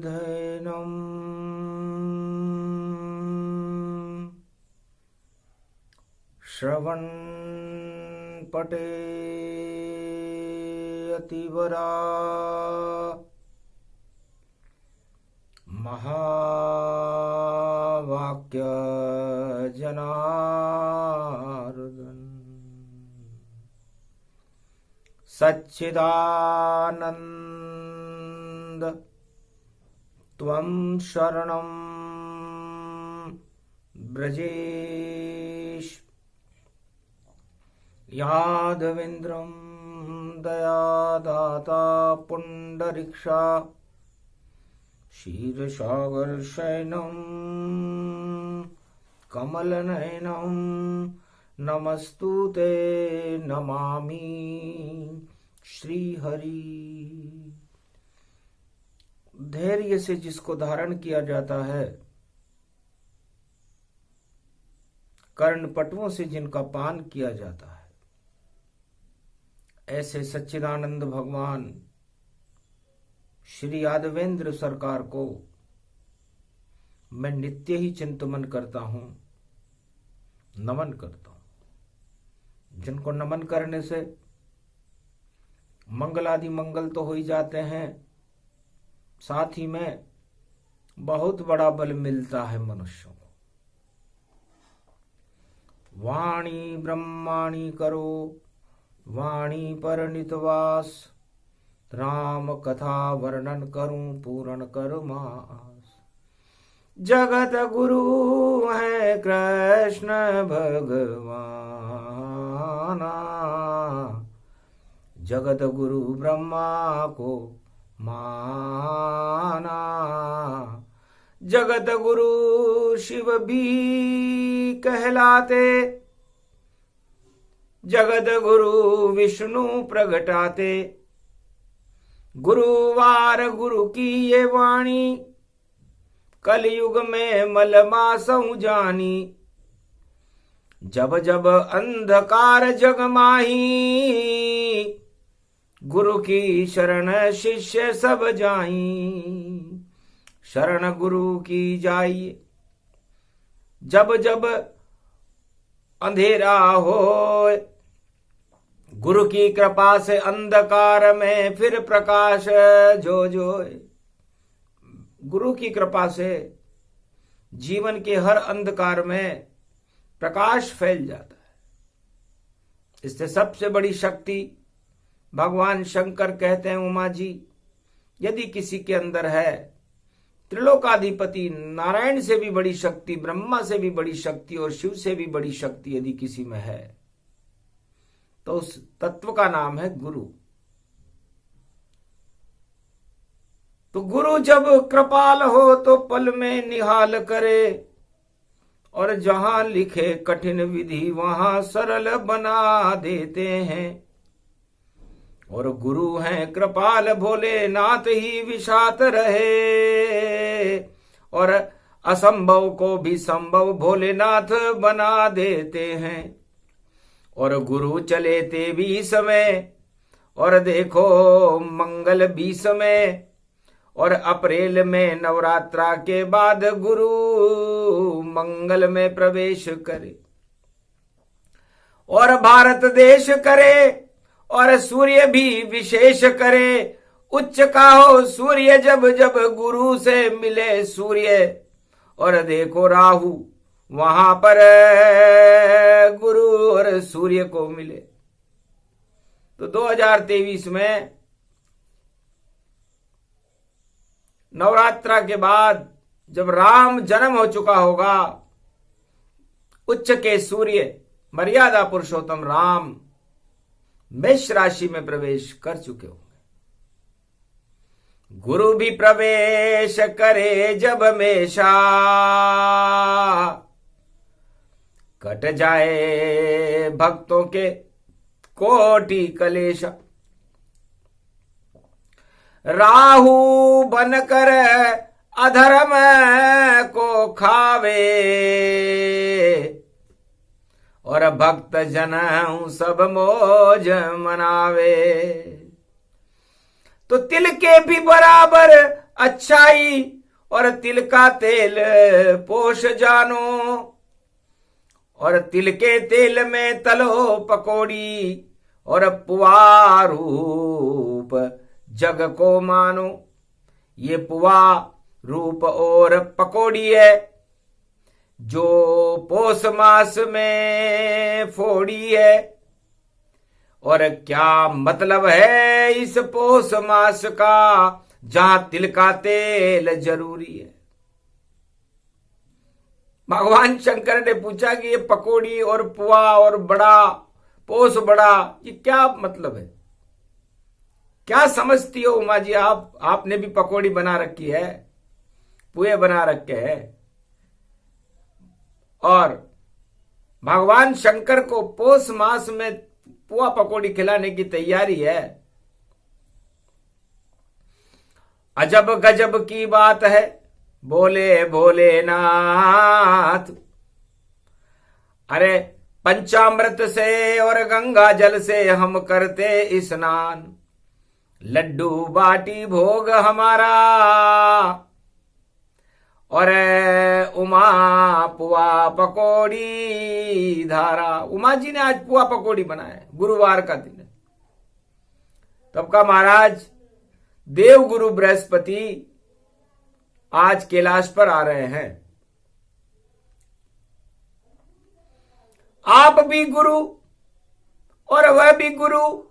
निर्धैनम् श्रवणपटे अतिवरा महावाक्य जनार्दन सच्चिदानंद त्वं शरणं ब्रजेश यादवेन्द्रं दयादाता पुंडरीक्षा क्षीरसागरशयनं कमलनयनं नमस्तुते नमामि श्रीहरि। धैर्य से जिसको धारण किया जाता है, कर्णपटुओं से जिनका पान किया जाता है, ऐसे सच्चिदानंद भगवान श्री यादवेंद्र सरकार को मैं नित्य ही चिंतन करता हूं, नमन करता हूं। जिनको नमन करने से मंगल आदि मंगल तो हो ही जाते हैं, साथ ही में बहुत बड़ा बल मिलता है मनुष्यों को। वाणी ब्रह्माणी करो वाणी पर नितवास, राम कथा वर्णन करूं पूर्ण कर मास। जगत गुरु है कृष्ण भगवाना, जगत गुरु ब्रह्मा को माना। जगत गुरु शिव भी कहलाते, जगत गुरु विष्णु प्रगटाते। गुरुवार गुरु की ये वाणी, कलयुग में मलमासौ जानी। जब जब अंधकार जग माही, गुरु की शरण शिष्य सब जाई। शरण गुरु की जाइए। जब जब अंधेरा हो, गुरु की कृपा से अंधकार में फिर प्रकाश जो जो। गुरु की कृपा से जीवन के हर अंधकार में प्रकाश फैल जाता है। इससे सबसे बड़ी शक्ति भगवान शंकर कहते हैं, उमा जी, यदि किसी के अंदर है, त्रिलोकाधिपति नारायण से भी बड़ी शक्ति, ब्रह्मा से भी बड़ी शक्ति और शिव से भी बड़ी शक्ति यदि किसी में है, तो उस तत्व का नाम है गुरु। तो गुरु जब कृपाल हो तो पल में निहाल करे, और जहां लिखे कठिन विधि वहां सरल बना देते हैं। और गुरु हैं कृपाल भोलेनाथ ही विशात रहे, और असंभव को भी संभव भोलेनाथ बना देते हैं। और गुरु चले ते भी समय, और देखो मंगल भी समय। और अप्रैल में नवरात्रा के बाद गुरु मंगल में प्रवेश करे, और भारत देश करे, और सूर्य भी विशेष करे। उच्च का हो सूर्य जब जब गुरु से मिले सूर्य। और देखो राहु वहां पर गुरु और सूर्य को मिले। तो 2023 में नवरात्रा के बाद जब राम जन्म हो चुका होगा, उच्च के सूर्य मर्यादा पुरुषोत्तम राम मेष राशि में प्रवेश कर चुके होंगे। गुरु भी प्रवेश करे जब मेषा, कट जाए भक्तों के कोटि कलेश। राहु बनकर अधर्म को खावे, और भक्त जन सब मौज मनावे। तो तिल के भी बराबर अच्छाई और तिल का तेल पोष जानो, और तिल के तेल में तलो पकौड़ी और पुआ रूप जग को मानो। ये पुआ रूप और पकौड़ी है जो पोष मास में फोड़ी है। और क्या मतलब है इस पोष मास का जहां तिल का तेल जरूरी है। भगवान शंकर ने पूछा कि ये पकौड़ी और पुआ और बड़ा पोष बड़ा, ये क्या मतलब है, क्या समझती हो उमा जी आप? आपने भी पकौड़ी बना रखी है, पुए बना रखे हैं, और भगवान शंकर को पोष मास में पुआ पकौड़ी खिलाने की तैयारी है। अजब गजब की बात है बोले भोलेनाथ। अरे पंचामृत से और गंगा जल से हम करते स्नान, लड्डू बाटी भोग हमारा, और उमा पुआ पकौड़ी धारा। उमा जी ने आज पुआ पकौड़ी बनाया है, गुरुवार का दिन है। तब का महाराज देव गुरु बृहस्पति आज कैलाश पर आ रहे हैं। आप भी गुरु और वह भी गुरु,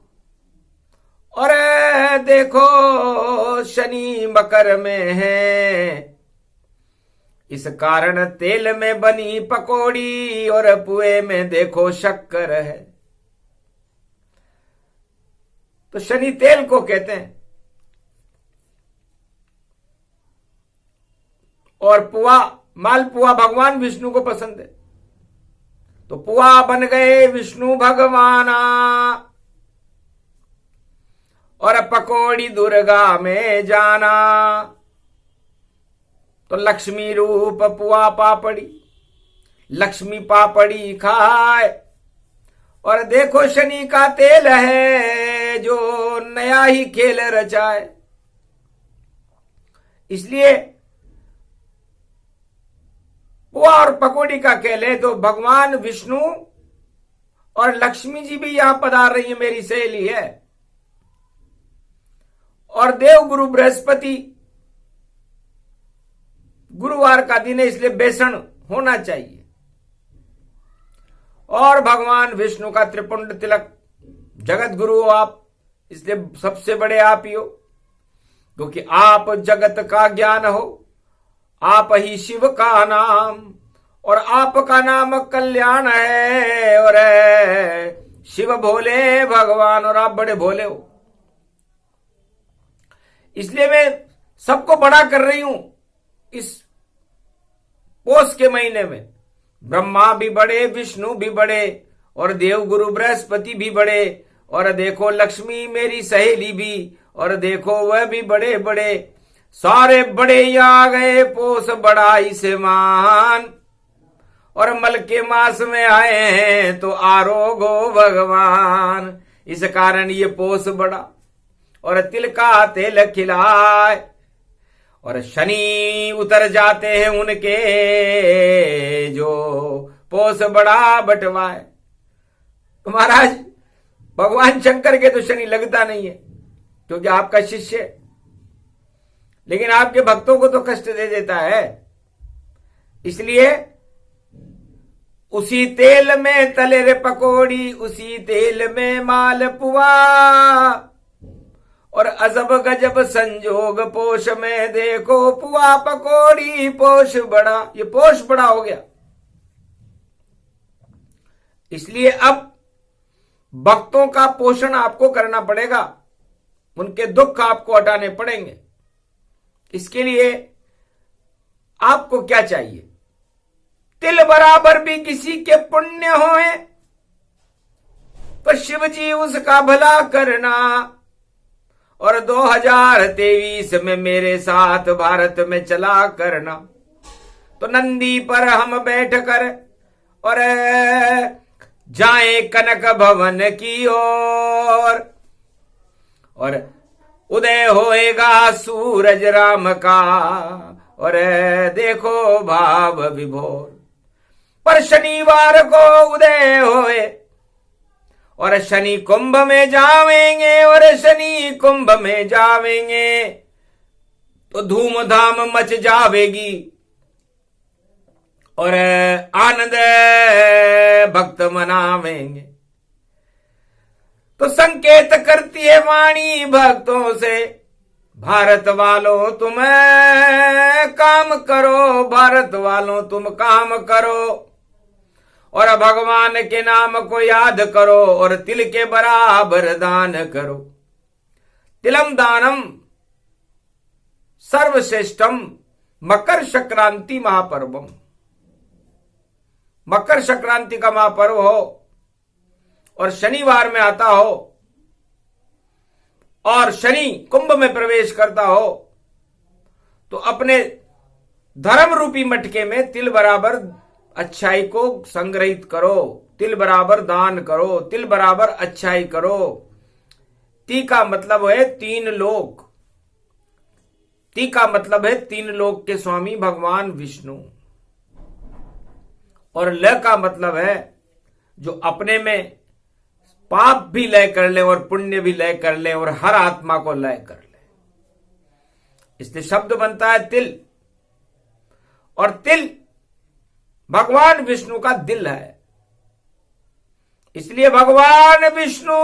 और देखो शनि मकर में है, इस कारण तेल में बनी पकौड़ी और पुए में देखो शक्कर है। तो शनि तेल को कहते हैं, और पुआ मालपुआ भगवान विष्णु को पसंद है। तो पुआ बन गए विष्णु भगवाना, और पकौड़ी दुर्गा में जाना। तो लक्ष्मी रूप पुआ पापड़ी, लक्ष्मी पापड़ी खाए, और देखो शनि का तेल है जो नया ही खेल रचाए। इसलिए पुआ और पकौड़ी का खेल है। तो भगवान विष्णु और लक्ष्मी जी भी यहां पधार रही है, मेरी सहेली है, और देव गुरु बृहस्पति, गुरुवार का दिन है इसलिए बेसन होना चाहिए, और भगवान विष्णु का त्रिपुंड तिलक, जगत गुरु हो आप, इसलिए सबसे बड़े आप ही हो, क्योंकि आप जगत का ज्ञान हो, आप ही शिव का नाम, और आपका नाम कल्याण है, और शिव भोले भगवान, और आप बड़े भोले हो। इसलिए मैं सबको बड़ा कर रही हूं इस पोष के महीने में। ब्रह्मा भी बड़े, विष्णु भी बड़े, और देव गुरु बृहस्पति भी बड़े, और देखो लक्ष्मी मेरी सहेली भी, और देखो वह भी बड़े बड़े, सारे बड़े ही आ गए पोष बड़ाई से मान, और मल के मास में आए हैं तो आरोगो भगवान। इस कारण ये पोष बड़ा, और तिल का तेल खिलाए, और शनि उतर जाते हैं उनके जो पोष बड़ा बटवाए। तो महाराज भगवान शंकर के तो शनि लगता नहीं है, क्योंकि आपका शिष्य है, लेकिन आपके भक्तों को तो कष्ट दे देता है। इसलिए उसी तेल में तले रे पकौड़ी, उसी तेल में मालपुआ, और अजब गजब संजोग पोष में देखो पुआ पकौड़ी पोष बड़ा। ये पोष बड़ा हो गया। इसलिए अब भक्तों का पोषण आपको करना पड़ेगा, उनके दुख आपको हटाने पड़ेंगे। इसके लिए आपको क्या चाहिए? तिल बराबर भी किसी के पुण्य होए तो शिव जी उसका भला करना, और 2023 में मेरे साथ भारत में चला करना। तो नंदी पर हम बैठ कर और जाएं कनक भवन की ओर, और उदय होएगा सूरज राम का, और देखो भाव विभोर। पर शनिवार को उदय होए और शनि कुंभ में जावेंगे, और शनि कुंभ में जावेंगे तो धूमधाम मच जावेगी, और आनंद भक्त मनावेंगे। तो संकेत करती है वाणी भक्तों से, भारत वालों तुम काम करो, भारत वालों तुम काम करो, और भगवान के नाम को याद करो, और तिल के बराबर दान करो। तिलम दानम सर्वश्रेष्ठम मकर संक्रांति महापर्वम। मकर संक्रांति का महापर्व हो और शनिवार में आता हो और शनि कुंभ में प्रवेश करता हो, तो अपने धर्म रूपी मटके में तिल बराबर अच्छाई को संग्रहित करो, तिल बराबर दान करो, तिल बराबर अच्छाई करो। ती का मतलब है तीन लोक, ती का मतलब है तीन लोक के स्वामी भगवान विष्णु, और ल का मतलब है जो अपने में पाप भी लय कर ले और पुण्य भी लय कर ले और हर आत्मा को लय कर ले, इसलिए शब्द बनता है तिल। और तिल भगवान विष्णु का दिल है, इसलिए भगवान विष्णु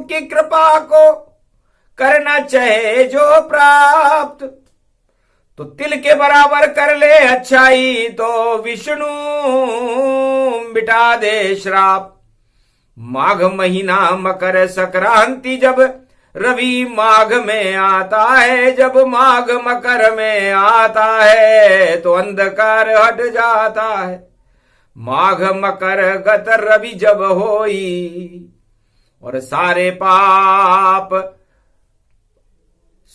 की कृपा को करना चाहे जो प्राप्त, तो तिल के बराबर कर ले अच्छाई, तो विष्णु मिटा दे श्राप। माघ महीना मकर संक्रांति जब रवि माघ में आता है, जब माघ मकर में आता है तो अंधकार हट जाता है। माघ मकर गत रवि जब होई और सारे पाप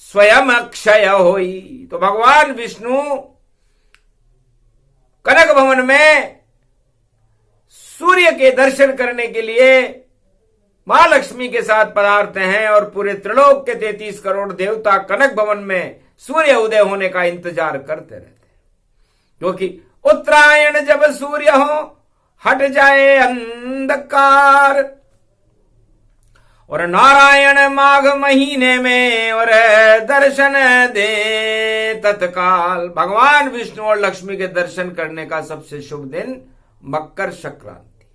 स्वयं अक्षय होई, तो भगवान विष्णु कनक भवन में सूर्य के दर्शन करने के लिए महालक्ष्मी के साथ पधारते हैं, और पूरे त्रिलोक के 33 करोड़ देवता कनक भवन में सूर्य उदय होने का इंतजार करते रहते हैं, क्योंकि उत्तरायण जब सूर्य हो हट जाए अंधकार, और नारायण माघ महीने में और दर्शन दे तत्काल। भगवान विष्णु और लक्ष्मी के दर्शन करने का सबसे शुभ दिन मकर संक्रांति।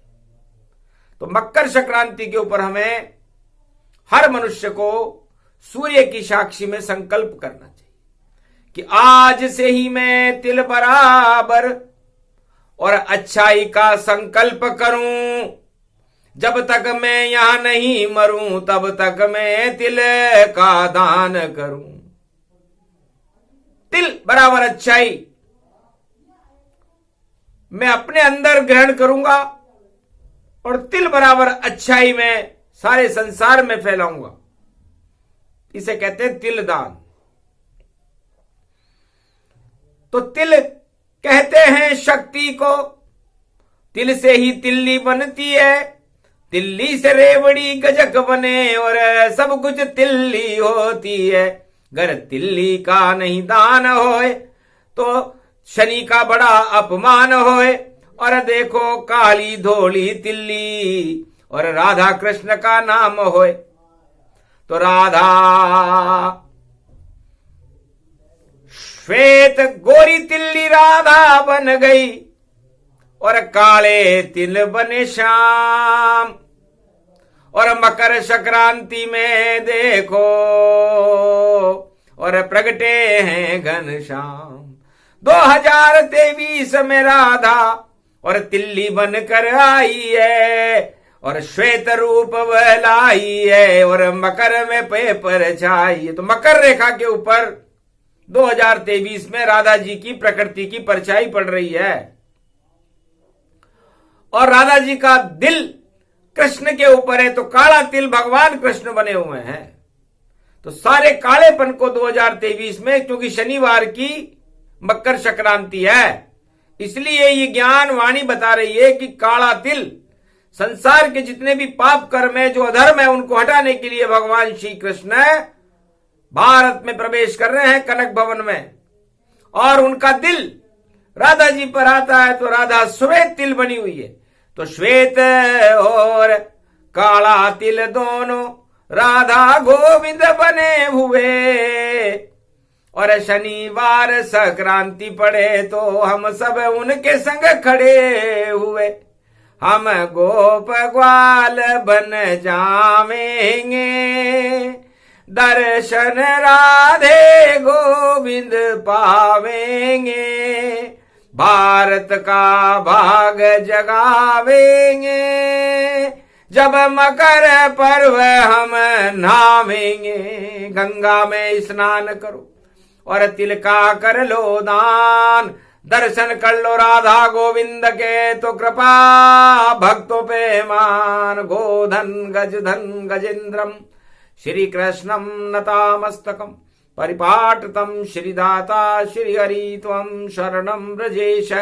तो मकर संक्रांति के ऊपर हमें हर मनुष्य को सूर्य की साक्षी में संकल्प करना चाहिए कि आज से ही मैं तिल बराबर और अच्छाई का संकल्प करूं, जब तक मैं यहां नहीं मरूं तब तक मैं तिल का दान करूं। तिल बराबर अच्छाई मैं अपने अंदर ग्रहण करूंगा, और तिल बराबर अच्छाई में सारे संसार में फैलाऊंगा। इसे कहते हैं तिल दान। तो तिल कहते हैं शक्ति को, तिल से ही तिल्ली बनती है, तिल्ली से रेवड़ी गजक बने और सब कुछ तिल्ली होती है। गर तिल्ली का नहीं दान होए तो शनि का बड़ा अपमान होए, और देखो काली धोली तिल्ली और राधा कृष्ण का नाम होए, तो राधा श्वेत गोरी तिल्ली राधा बन गई, और काले तिल बने श्याम। और मकर संक्रांति में देखो और प्रगटे हैं घनश्याम। 2023 में राधा और तिल्ली बनकर आई है, और श्वेत रूप वह लाई है, और मकर में पेपर छाई है। तो मकर रेखा के ऊपर 2023 में राधा जी की प्रकृति की परछाई पड़ रही है, और राधा जी का दिल कृष्ण के ऊपर है, तो काला तिल भगवान कृष्ण बने हुए हैं। तो सारे कालेपन को 2023 में, क्योंकि शनिवार की मकर संक्रांति है, इसलिए ये ज्ञान वाणी बता रही है कि काला तिल संसार के जितने भी पाप कर्म है, जो अधर्म है, उनको हटाने के लिए भगवान श्री कृष्ण भारत में प्रवेश कर रहे हैं कनक भवन में, और उनका दिल राधा जी पर आता है तो राधा श्वेत तिल बनी हुई है। तो श्वेत और काला तिल दोनों राधा गोविंद बने हुए, और शनिवार संक्रांति पड़े तो हम सब उनके संग खड़े हुए। हम गोप ग्वाल बन जावेंगे, दर्शन राधे गोविंद पावेंगे, भारत का भाग जगावेंगे, जब मकर पर्व हम नहावेंगे। गंगा में स्नान करो और तिल का कर लो दान, दर्शन कर लो राधा गोविंद के तो कृपा भक्तों पे मान। गोधन गजधन गजेन्द्रम श्री कृष्णम नतामस्तकम, परिपाटतम श्रीदाता श्रीहरि त्वं शरणं व्रजेश।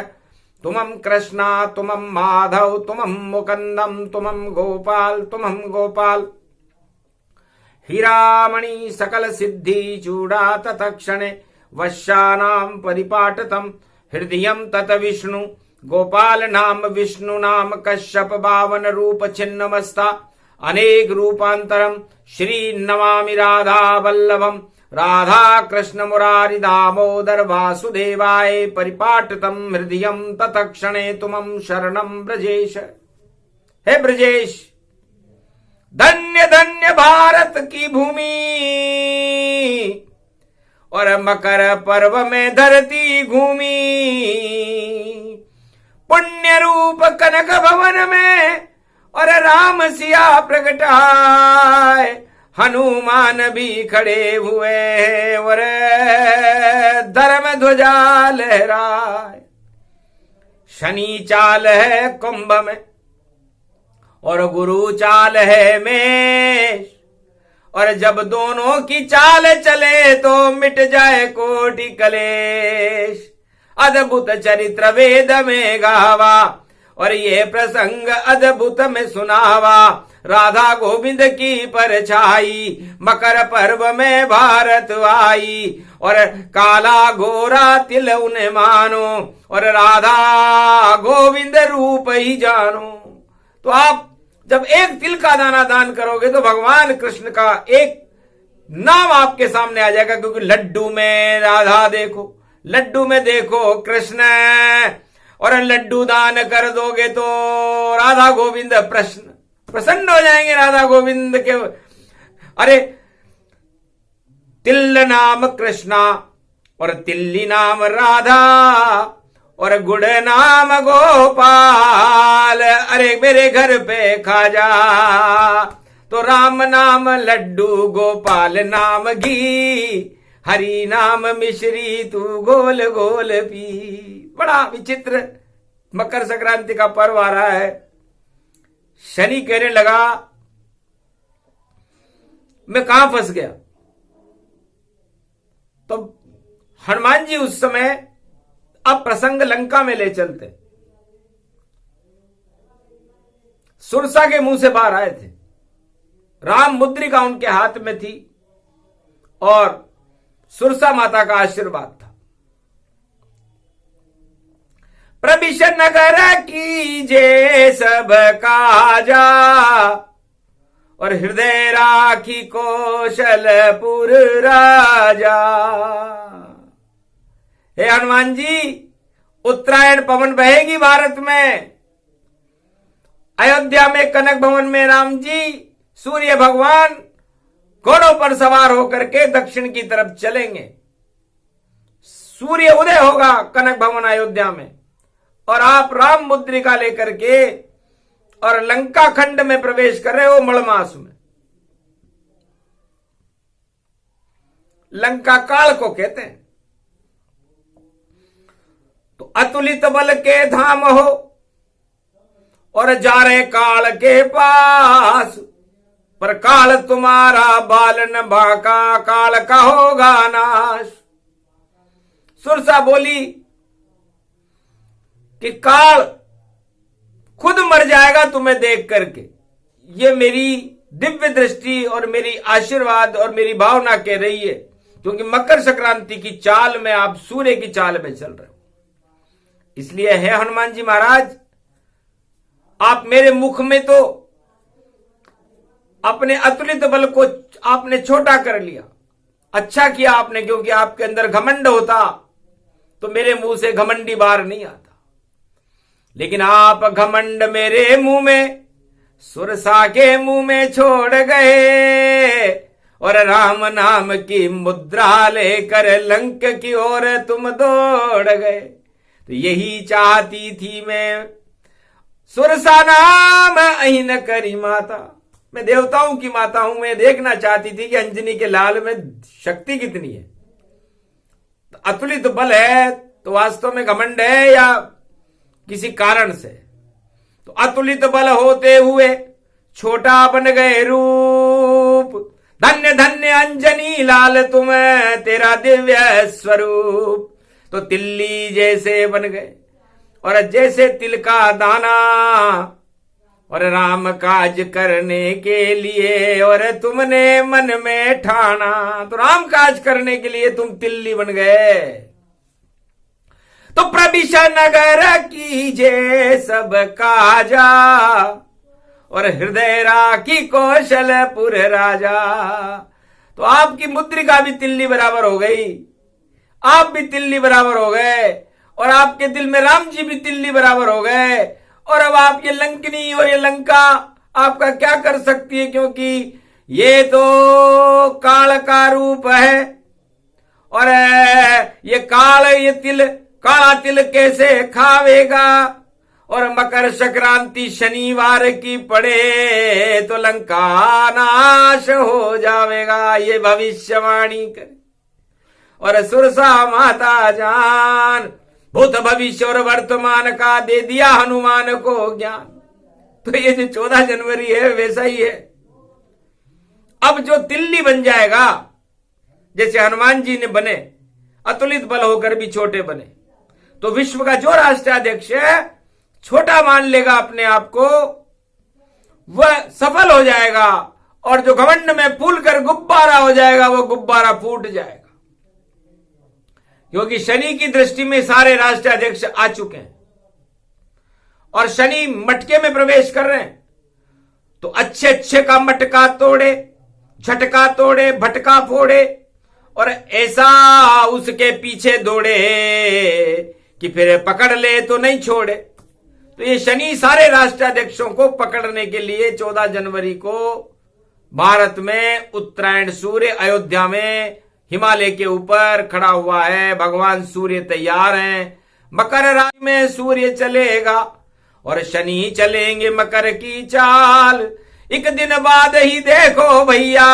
तुमं कृष्णा तुमं माधव तुमं मुकुन्दं तुमं गोपाल तुमं गोपाल। हीरामणि सकल सिद्धि चूड़ा तत्क्षणे, वश्यानां परिपाटतम हृदयं तत विष्णु। गोपाल नाम विष्णु नाम कश्यप बावन रूप छिन्नमस्ता, अनेक रूपांतरम श्री नमामि राधा वल्लभम। राधा कृष्ण मुरारी दामोदर वासुदेवाय परिपाटतम हृदयं तत्क्षणे तुमं शरणं ब्रजेश। हे ब्रजेश, धन्य धन्य भारत की भूमि, और मकर पर्व में धरती घूमी। पुण्य रूप कनक भवन में और राम सिया प्रगटाए, हनुमान भी खड़े हुए और धर्म ध्वजा लहराए। शनि चाल है कुंभ में और गुरु चाल है मेष, और जब दोनों की चाल चले तो मिट जाए कोटि कलेश। अद्भुत चरित्र वेद में गावा और ये प्रसंग अद्भुत में सुनावा। राधा गोविंद की परछाई मकर पर्व में भारत आई, और काला गोरा तिल उन्हें मानो, और राधा गोविंद रूप ही जानो। तो आप जब एक तिल का दाना दान करोगे तो भगवान कृष्ण का एक नाम आपके सामने आ जाएगा, क्योंकि लड्डू में राधा देखो, लड्डू में देखो कृष्ण, और लड्डू दान कर दोगे तो राधा गोविंद प्रसन्न हो जाएंगे राधा गोविंद के। अरे तिल नाम कृष्णा और तिल्ली नाम राधा और गुड़ नाम गोपाल, अरे मेरे घर पे खाजा तो राम नाम लड्डू गोपाल नाम घी, हरि नाम मिश्री तू गोल गोल पी। बड़ा विचित्र मकर संक्रांति का पर्व आ रहा है। शनि कहने लगा मैं कहां फंस गया, तो हनुमान जी उस समय अब प्रसंग लंका में ले चलते। सुरसा के मुंह से बाहर आए थे, राम मुद्रिका उनके हाथ में थी और सुरसा माता का आशीर्वाद था। प्रविश नगर कीजे सब काजा और हृदय राखी कौशलपुर राजा। हे हनुमान जी, उत्तरायण पवन बहेगी भारत में, अयोध्या में कनक भवन में राम जी सूर्य भगवान घोड़ों पर सवार होकर के दक्षिण की तरफ चलेंगे। सूर्य उदय होगा कनक भवन अयोध्या में, और आप राम मुद्रिका लेकर के और लंका खंड में प्रवेश कर रहे हो मड़ मास में। लंका काल को कहते हैं। तो अतुलित बल के धाम हो और जा रहे काल के पास, पर काल तुम्हारा बाल न बाका, काल का होगा नाश। सुरसा बोली कि काल खुद मर जाएगा तुम्हें देख करके, ये मेरी दिव्य दृष्टि और मेरी आशीर्वाद और मेरी भावना कह रही है, क्योंकि मकर संक्रांति की चाल में आप सूर्य की चाल में चल रहे हो। इसलिए है हनुमान जी महाराज, आप मेरे मुख में तो अपने अतुलित बल को आपने छोटा कर लिया। अच्छा किया आपने, क्योंकि आपके अंदर घमंड होता तो मेरे मुंह से घमंडी बार नहीं आता। लेकिन आप घमंड मेरे मुंह में, सुरसा के मुंह में छोड़ गए, और राम नाम की मुद्रा लेकर लंक की ओर तुम दौड़ गए। तो यही चाहती थी मैं, सुरसा नाम अहिन करी माता। मैं देवताओं की माता हूं, मैं देखना चाहती थी कि अंजनी के लाल में शक्ति कितनी है। तो अतुलित बल है तो वास्तव में घमंड है या किसी कारण से? तो अतुलित बल होते हुए छोटा बन गए रूप। धन्य धन्य अंजनी लाल तुम तेरा दिव्य स्वरूप। तो तिल्ली जैसे बन गए, और जैसे तिल का दाना, और राम काज करने के लिए और तुमने मन में ठाना। तो राम काज करने के लिए तुम तिल्ली बन गए। तो प्रविश नगर कीजे सब काजा, और हृदय राखी कौशलपुर राजा। तो आपकी मुद्रिका भी तिल्ली बराबर हो गई, आप भी तिल्ली बराबर हो गए, और आपके दिल में राम जी भी तिल्ली बराबर हो गए। और अब आप ये लंकनी और ये लंका आपका क्या कर सकती है, क्योंकि ये तो काल का रूप है। और ये काल, ये तिल, काला तिल कैसे खावेगा। और मकर संक्रांति शनिवार की पड़े तो लंका नाश हो जाएगा, ये भविष्यवाणी करे। और सुरसा माता जान भूत भविष्य और वर्तमान का दे दिया हनुमान को ज्ञान। तो ये जो 14 जनवरी है वैसा ही है। अब जो तिल्ली बन जाएगा, जैसे हनुमान जी ने बने, अतुलित बल होकर भी छोटे बने, तो विश्व का जो राष्ट्राध्यक्ष है छोटा मान लेगा अपने आप को, वह सफल हो जाएगा। और जो घमंड में फूल कर गुब्बारा हो जाएगा, वो गुब्बारा फूट जाएगा। क्योंकि शनि की दृष्टि में सारे राष्ट्राध्यक्ष आ चुके हैं और शनि मटके में प्रवेश कर रहे हैं। तो अच्छे अच्छे का मटका तोड़े, झटका तोड़े, भटका फोड़े, और ऐसा उसके पीछे दौड़े कि फिर पकड़ ले तो नहीं छोड़े। तो ये शनि सारे राष्ट्राध्यक्षों को पकड़ने के लिए 14 जनवरी को भारत में उत्तरायण सूर्य अयोध्या में हिमालय के ऊपर खड़ा हुआ है। भगवान सूर्य तैयार हैं। मकर राशि में सूर्य चलेगा और शनि चलेंगे मकर की चाल। एक दिन बाद ही देखो भैया,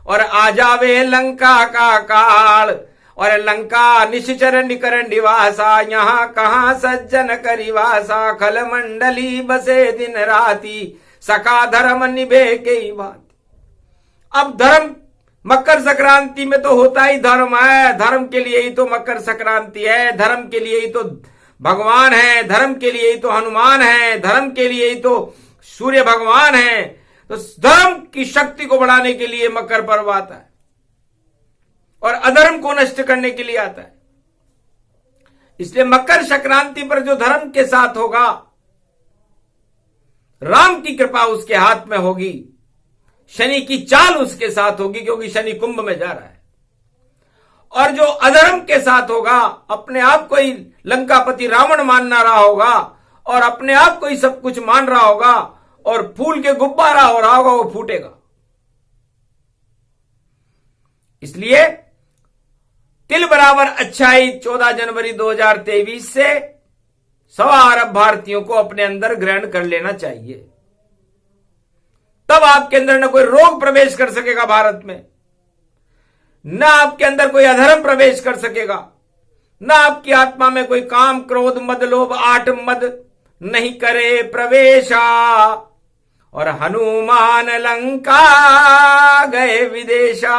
और आ जावे लंका का काल। और लंका निश्चर निकर निवासा, यहाँ कहाँ सज्जन करिवासा। खल मंडली बसे दिन राती, सका धर्म निभे के बात। अब धर्म मकर संक्रांति में तो होता ही धर्म है। धर्म के लिए ही तो मकर संक्रांति है, धर्म के लिए ही तो भगवान है, धर्म के लिए ही तो हनुमान है, धर्म के लिए ही तो सूर्य भगवान है। तो धर्म की शक्ति को बढ़ाने के लिए मकर पर्व आता है और अधर्म को नष्ट करने के लिए आता है। इसलिए मकर संक्रांति पर जो धर्म के साथ होगा, राम की कृपा उसके हाथ में होगी, शनि की चाल उसके साथ होगी, क्योंकि शनि कुंभ में जा रहा है। और जो अधर्म के साथ होगा, अपने आप को ही लंकापति रावण मानना रहा होगा और अपने आप को ही सब कुछ मान रहा होगा और फूल के गुब्बारा हो रहा होगा, वो फूटेगा। इसलिए तिल बराबर अच्छाई 14 जनवरी 2023 से 1.25 अरब भारतीयों को अपने अंदर ग्रहण कर लेना चाहिए। तब आपके अंदर न कोई रोग प्रवेश कर सकेगा भारत में, न आपके अंदर कोई अधर्म प्रवेश कर सकेगा, न आपकी आत्मा में कोई काम क्रोध मद लोभ आठ मद नहीं करे प्रवेशा। और हनुमान लंका गए विदेशा।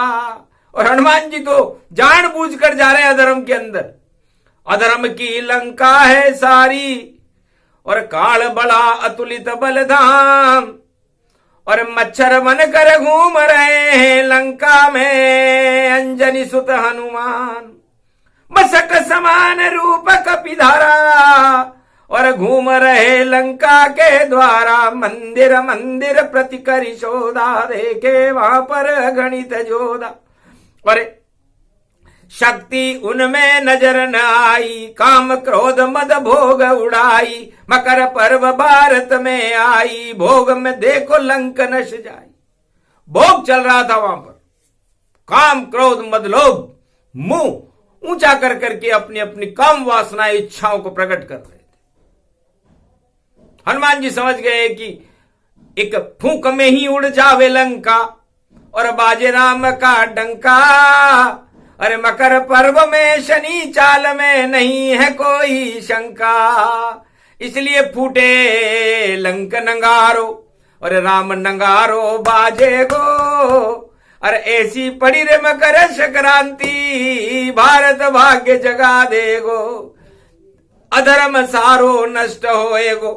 और हनुमान जी तो जानबूझकर जा रहे हैं अधर्म के अंदर। अधर्म की लंका है सारी और काल बड़ा अतुलित बलधाम। और मच्छर बन कर घूम रहे हैं लंका में अंजनी सुत हनुमान। मसक समान रूप कपिधारा और घूम रहे लंका के द्वारा। मंदिर मंदिर प्रति करि शोधा देखे वहां पर गणित जोधा। और शक्ति उनमें नजर न आई, काम क्रोध मद भोग उड़ाई। मकर पर्व भारत में आई, भोग में देखो लंक नश जाई। भोग चल रहा था वहां पर, काम क्रोध मद लोभ मुंह ऊंचा कर करके अपनी अपनी काम वासना इच्छाओं को प्रकट कर रहे थे। हनुमान जी समझ गए कि एक फूंक में ही उड़ जावे लंका और बाजे राम का डंका। अरे मकर पर्व में शनि चाल में नहीं है कोई शंका। इसलिए फूटे लंक नंगारो और राम नंगारो बाजे गो। अरे ऐसी पड़ी रे मकर संक्रांति, भारत भाग्य जगा देगो। अधर्म सारो नष्ट होएगो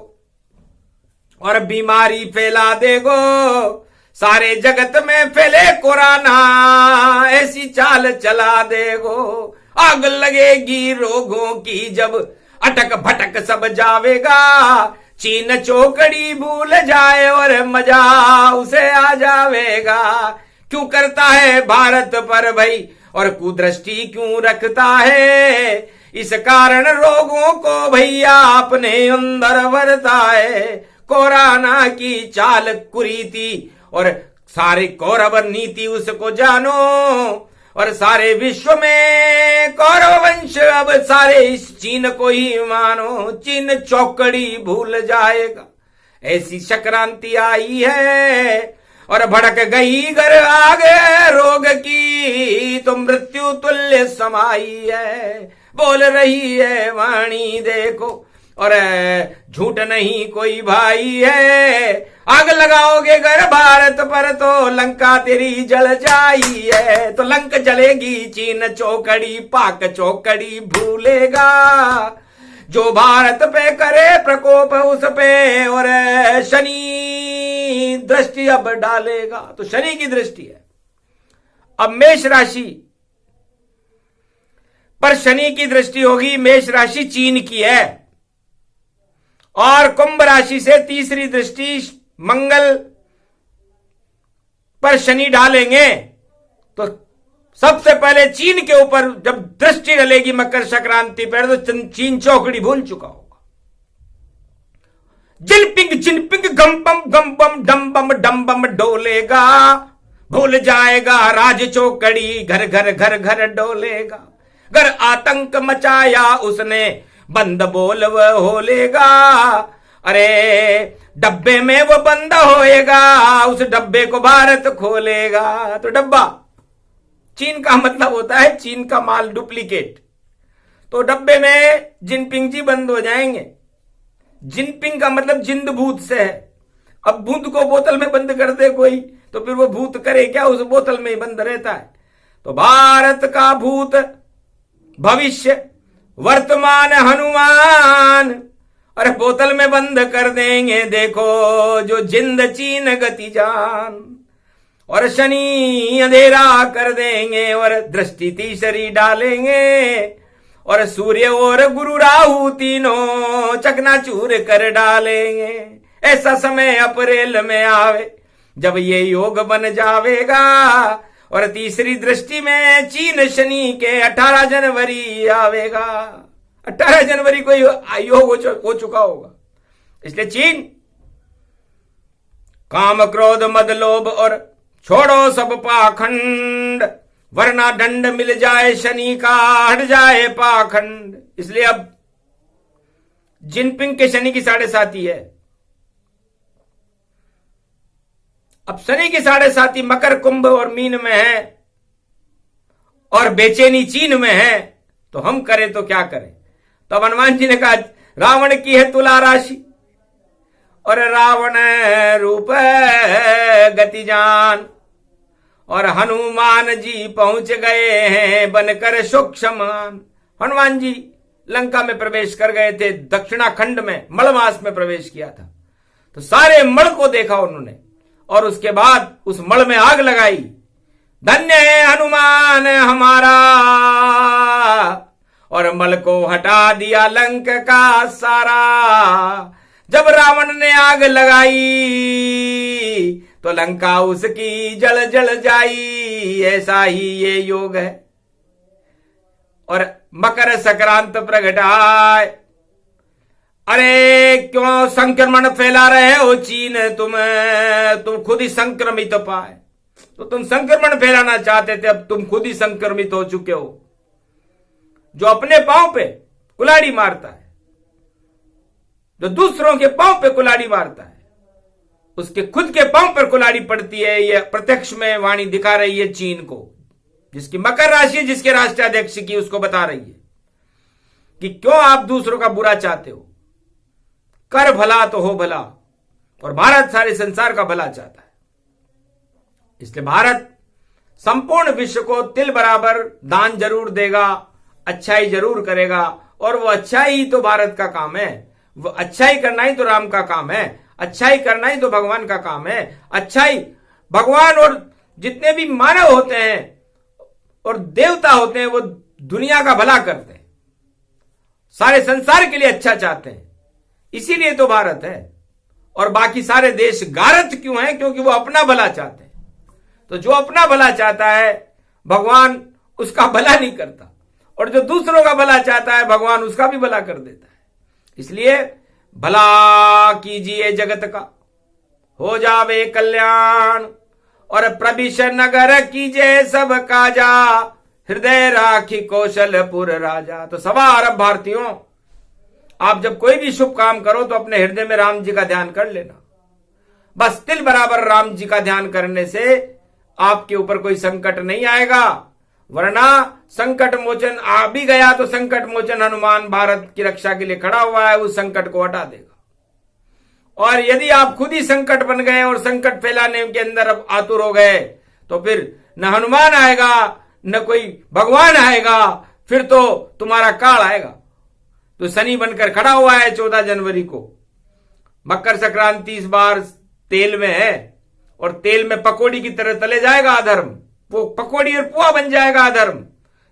और बीमारी फैला देगो। सारे जगत में फैले कोरोना, ऐसी चाल चला देगो। आग लगेगी रोगों की जब अटक भटक सब जावेगा। चीन चौकड़ी भूल जाए और मजा उसे आ जावेगा। क्यों करता है भारत पर भई और कुदृष्टि क्यों रखता है। इस कारण रोगों को भैया अपने अंदर भरता है। कोरोना की चाल कुरीति और सारे कौरव नीति उसको जानो। और सारे विश्व में कौरव वंश अब सारे इस चीन को ही मानो। चीन चौकड़ी भूल जाएगा, ऐसी संक्रांति आई है। और भड़क गई घर आगे रोग की, तो मृत्यु तुल्य समाई है। बोल रही है वाणी देखो और झूठ नहीं कोई भाई है। आग लगाओगे घर भारत पर तो लंका तेरी जल जाई है। तो लंक जलेगी चीन चौकड़ी, पाक चौकड़ी भूलेगा। जो भारत पे करे प्रकोप उस पे और शनि दृष्टि अब डालेगा। तो शनि की दृष्टि है अब मेष राशि पर, शनि की दृष्टि होगी। मेष राशि चीन की है और कुंभ राशि से तीसरी दृष्टि मंगल पर शनि डालेंगे। तो सबसे पहले चीन के ऊपर जब दृष्टि डलेगी मकर संक्रांति पर, तो चीन चौकड़ी भूल चुका होगा। जिनपिंग गम बम डम बम डम बम डोलेगा। भूल जाएगा राज चौकड़ी, घर घर घर घर डोलेगा। घर आतंक मचाया उसने, बंद बोल वह होलेगा। अरे डब्बे में वो बंद होएगा, उस डब्बे को भारत खोलेगा। तो डब्बा चीन का मतलब होता है चीन का माल डुप्लीकेट। तो डब्बे में जिनपिंग जी बंद हो जाएंगे। जिनपिंग का मतलब जिंद भूत से है। अब भूत को बोतल में बंद कर दे कोई तो फिर वो भूत करे क्या, उस बोतल में ही बंद रहता है। तो भारत का भूत भविष्य वर्तमान हनुमान, अरे बोतल में बंद कर देंगे देखो जो जिंद चीन गति जान। और शनि अंधेरा कर देंगे और दृष्टि तीसरी डालेंगे। और सूर्य और गुरु राहु तीनों चकनाचूर कर डालेंगे। ऐसा समय अप्रैल में आवे जब ये योग बन जावेगा। और तीसरी दृष्टि में चीन शनि के 18 जनवरी आवेगा। 18 जनवरी को योग हो चुका होगा। इसलिए चीन काम क्रोध मद लोभ और छोड़ो सब पाखंड, वरना दंड मिल जाए शनि का, हट जाए पाखंड। इसलिए अब जिनपिंग के शनि की 7.5 है। अब शनि की 7.5 मकर कुंभ और मीन में है और बेचैनी चीन में है। तो हम करें तो क्या करें। तो अब हनुमान जी ने कहा रावण की है तुला राशि और रावण रूप गति जान। और हनुमान जी पहुंच गए हैं बनकर सूक्ष्ममान। हनुमान जी लंका में प्रवेश कर गए थे। दक्षिणाखंड में मल मास में प्रवेश किया था। तो सारे मल को देखा उन्होंने और उसके बाद उस मड़ में आग लगाई। धन्य है हनुमान हमारा, और मल को हटा दिया लंक का सारा। जब रावण ने आग लगाई तो लंका उसकी जल जल जाई। ऐसा ही ये योग है। और मकर संक्रांत प्रगटाए, अरे क्यों संक्रमण फैला रहे हो चीन, तुम खुद ही संक्रमित पाए। तो तुम संक्रमण फैलाना चाहते थे, अब तुम खुद ही संक्रमित हो चुके हो। जो अपने पांव पे कुल्हाड़ी मारता है, जो दूसरों के पांव पे कुल्हाड़ी मारता है, उसके खुद के पांव पर कुल्हाड़ी पड़ती है। यह प्रत्यक्ष में वाणी दिखा रही है चीन को, जिसकी मकर राशि, जिसके राष्ट्राध्यक्ष की, उसको बता रही है कि क्यों आप दूसरों का बुरा चाहते हो। कर भला तो हो भला, और भारत सारे संसार का भला चाहता है। इसलिए भारत संपूर्ण विश्व को तिल बराबर दान जरूर देगा, अच्छाई जरूर करेगा। और वो अच्छाई ही तो भारत का काम है, वो अच्छाई करना ही तो राम का काम है, अच्छाई करना ही तो भगवान का काम है। अच्छाई भगवान और जितने भी मानव होते हैं और देवता होते हैं, वो दुनिया का भला करते हैं, सारे संसार के लिए अच्छा चाहते हैं। इसीलिए तो भारत है। और बाकी सारे देश गारत क्यों हैं? क्योंकि वो अपना भला चाहते हैं। तो जो अपना भला चाहता है, भगवान उसका भला नहीं करता, और जो दूसरों का भला चाहता है, भगवान उसका भी भला कर देता है। इसलिए भला कीजिए जगत का, हो जावे कल्याण, और प्रविश नगर कीजिए सब काजा, हृदय राखी कौशलपुर राजा। तो 1.25 अरब भारतीयों, आप जब कोई भी शुभ काम करो तो अपने हृदय में राम जी का ध्यान कर लेना। बस तिल बराबर राम जी का ध्यान करने से आपके ऊपर कोई संकट नहीं आएगा। वरना संकट मोचन आ भी गया तो संकट मोचन हनुमान भारत की रक्षा के लिए खड़ा हुआ है, उस संकट को हटा देगा। और यदि आप खुद ही संकट बन गए और संकट फैलाने के अंदर अब आतुर हो गए, तो फिर न हनुमान आएगा न कोई भगवान आएगा, फिर तो तुम्हारा काल आएगा। तो शनि बनकर खड़ा हुआ है 14 जनवरी को। मकर संक्रांति इस बार तेल में है, और तेल में पकौड़ी की तरह तले जाएगा अधर्म। वो पकौड़ी और पुआ बन जाएगा अधर्म।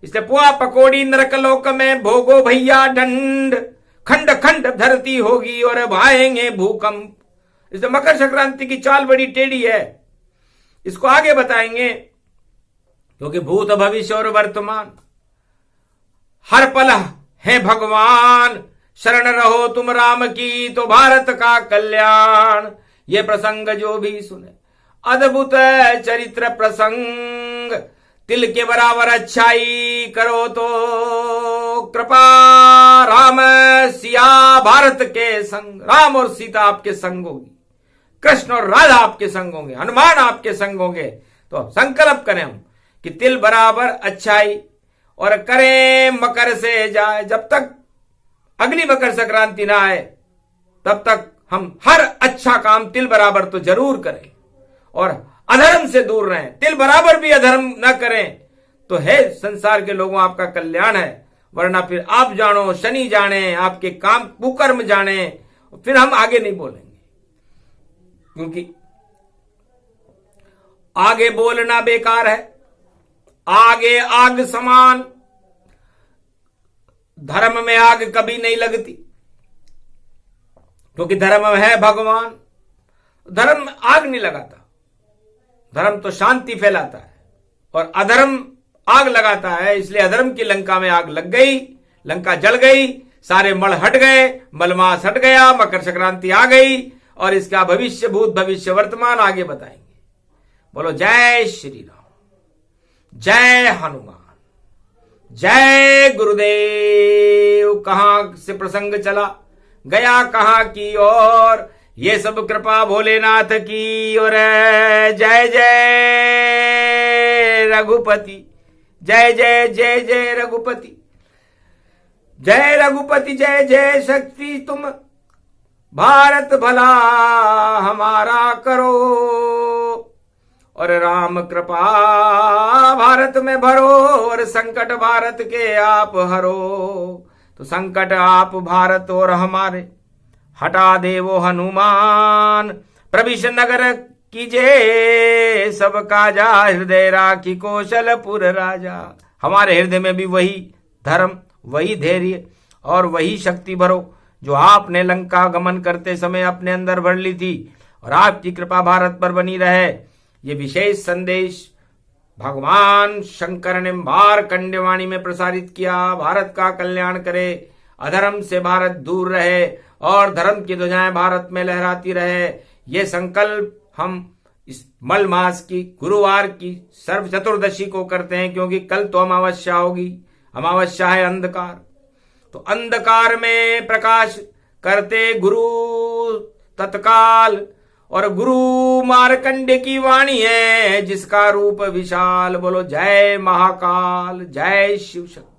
इसलिए पुआ पकौड़ी नरकलोक में भोगो भैया दंड, खंड खंड धरती होगी और भाएंगे भूकंप। इसलिए मकर संक्रांति की चाल बड़ी टेढ़ी है, इसको आगे बताएंगे। क्योंकि भूत भविष्य और वर्तमान हर पल है भगवान, शरण रहो तुम राम की तो भारत का कल्याण। ये प्रसंग जो भी सुने अद्भुत चरित्र प्रसंग, तिल के बराबर अच्छाई करो तो कृपा राम सिया भारत के संग। राम और सीता आपके संग होगी, कृष्ण और राधा आपके संग होंगे, हनुमान आपके संग होंगे। तो संकल्प करें हम कि तिल बराबर अच्छाई, और करें मकर से जाए। जब तक अगली मकर संक्रांति ना आए तब तक हम हर अच्छा काम तिल बराबर तो जरूर करें, और अधर्म से दूर रहें। तिल बराबर भी अधर्म न करें तो है संसार के लोगों आपका कल्याण है। वरना फिर आप जानो, शनि जाने, आपके काम कुकर्म जाने, फिर हम आगे नहीं बोलेंगे। क्योंकि आगे बोलना बेकार है, आगे आग समान। धर्म में आग कभी नहीं लगती, क्योंकि धर्म है भगवान। धर्म आग नहीं लगाता, धर्म तो शांति फैलाता है, और अधर्म आग लगाता है। इसलिए अधर्म की लंका में आग लग गई, लंका जल गई, सारे मल हट गए, मलमास हट गया, मकर संक्रांति आ गई। और इसका भविष्य, भूत, भविष्य, वर्तमान आगे बताएंगे। बोलो जय श्री राम, जय हनुमान, जय गुरुदेव। कहां से प्रसंग चला गया कहां की ओर, ये सब कृपा भोलेनाथ की। और जय जय रघुपति, जय जय जय जय रघुपति, जय रघुपति, जय जय शक्ति तुम भारत भला हमारा करो। और राम कृपा भारत में भरो, और संकट भारत के आप हरो। तो संकट आप भारत और हमारे हटा दे वो हनुमान, प्रविश नगर कीजे सब काजा, हृदय राखी कौशलपुर राजा। हमारे हृदय में भी वही धर्म, वही धैर्य और वही शक्ति भरो जो आपने लंका गमन करते समय अपने अंदर भर ली थी, और आपकी कृपा भारत पर बनी रहे। ये विशेष संदेश भगवान शंकर ने मार्कंडेय वाणी में प्रसारित किया। भारत का कल्याण करे, अधर्म से भारत दूर रहे और धर्म की ध्वजाएं भारत में लहराती रहे। ये संकल्प हम इस मल मास की गुरुवार की सर्व चतुर्दशी को करते हैं, क्योंकि कल तो अमावस्या होगी। अमावस्या है अंधकार, तो अंधकार में प्रकाश करते गुरु तत्काल, और गुरु मार्कंडेय की वाणी है जिसका रूप विशाल। बोलो जय महाकाल, जय शिव शक्ति।